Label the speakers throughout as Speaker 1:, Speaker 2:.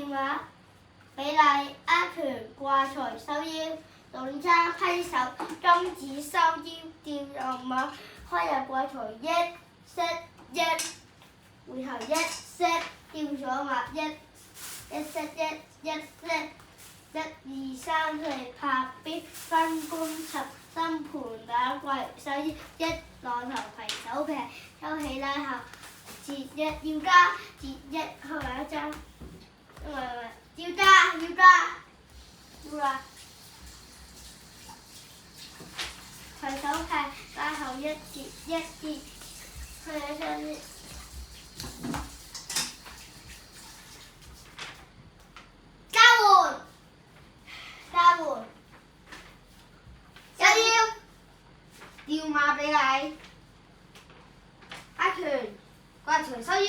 Speaker 1: 電話，比例握拳掛財收腰，動踭批手，金子收腰吊右馬，開日掛財一式一，回頭一式吊左馬一式一式。1、2、3、4拍標分工十新盤打掛收腰，一浪頭攜手劈，抽起拉後節一要加節一開埋一張，要加攜手劈拉後一節一節開埋一張。吊馬比例，握拳掛財收腰，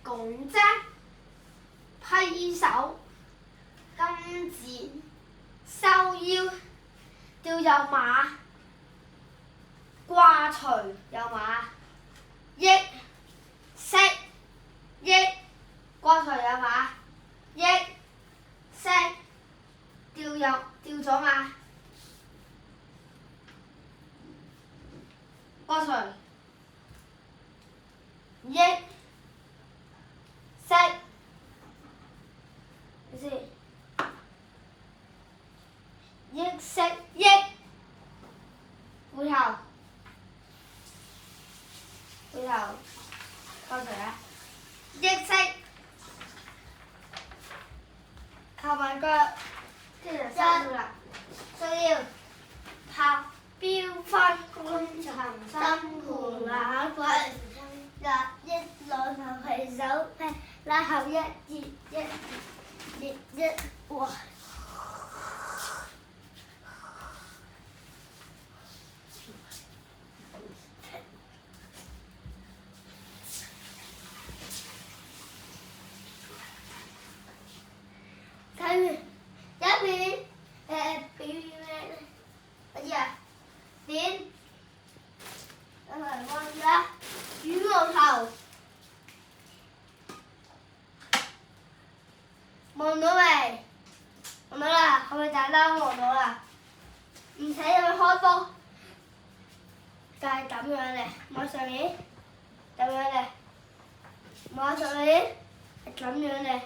Speaker 1: 拱踭批手，金子收腰，吊右馬，掛隨右馬，益式益，掛隨右馬，益式吊左馬。掛隨益式，睇先，益式益，回頭掛隨啊，益式靠埋腳，跟住就收啦，收腰拍標分工尋新盤打掛一浪頭攜手劈，拉後一節一哇！睇完一邊表演咩？乜嘢？點？等我嚟望下，羽毛頭，望到未？望到啦，係咪大家望到啦？唔使入去開波，就係咁樣嘅，望上面，咁樣嘅，望上面，係咁樣嘅。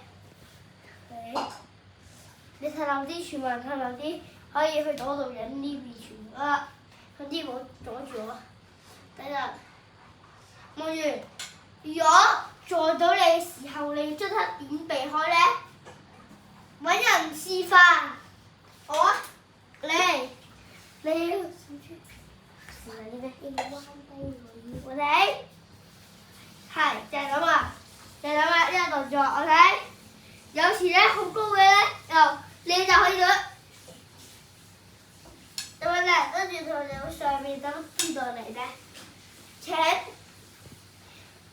Speaker 1: 你睇漏啲，全部人睇漏啲，可以去嗰度影呢邊全部啦。佢啲冇阻住我，等陣望住。如果撞到你嘅時候，你即刻點避開咧？揾人示範。我你要示範啲咩？要彎低我哋係就係咁啊！就係咁啊！呢個動作我睇。有時咧好高嘅咧，你就可以做。咁樣咧，跟住同你上面等邊度嚟咧？請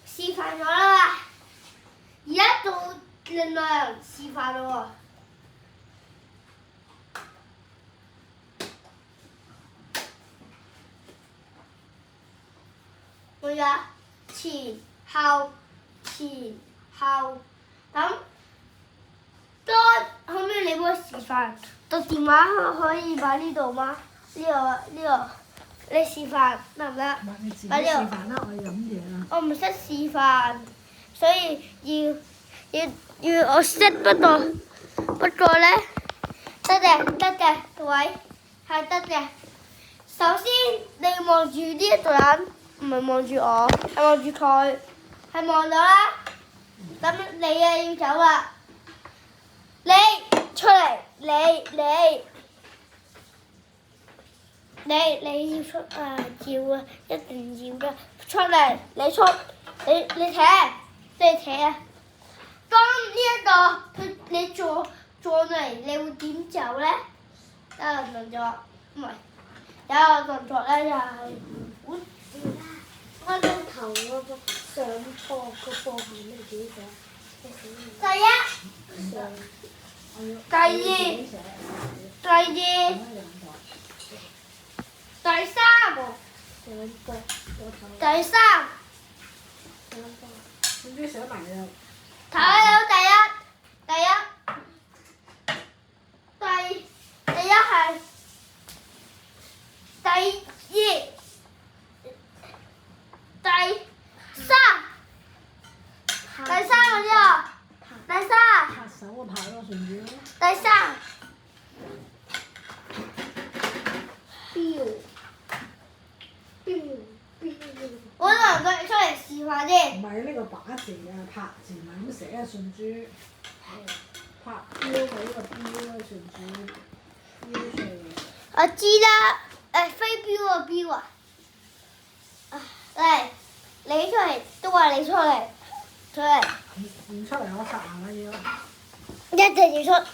Speaker 1: 示範咗啦嘛，而家到另外人示範咯喎。每日前後咁。後尾你幫我示範，個電話可以擺呢度嗎？呢個，你示範得唔得？
Speaker 2: 你自己示範啦，我飲嘢啦。
Speaker 1: 我唔識示範，所以要我識，不過咧，得嘅，各位係得嘅。首先你望住呢一個人，唔係望住我，係望住佢，係望到啦。咁你要走啦。你出嚟，你要出要啊，一定要噶，出嚟，你扯啊！當呢一個你撞嚟，你會點走咧？有個動作，唔係，有個動作咧就係彎咗頭嗰個上坡個方向你自己寫。第一。第二，第三，
Speaker 2: 總之寫埋啦。
Speaker 1: 睇到第一，下先。
Speaker 2: 唔係呢個把字啊，拍字唔係咁寫啊，順珠。拍標嘅呢個標啊，順珠。標上。
Speaker 1: 我知啦，飛鏢個鏢啊！嚟，你出嚟，都話你出嚟，出嚟。
Speaker 2: 唔出嚟我殺人啦要。
Speaker 1: 一定要出。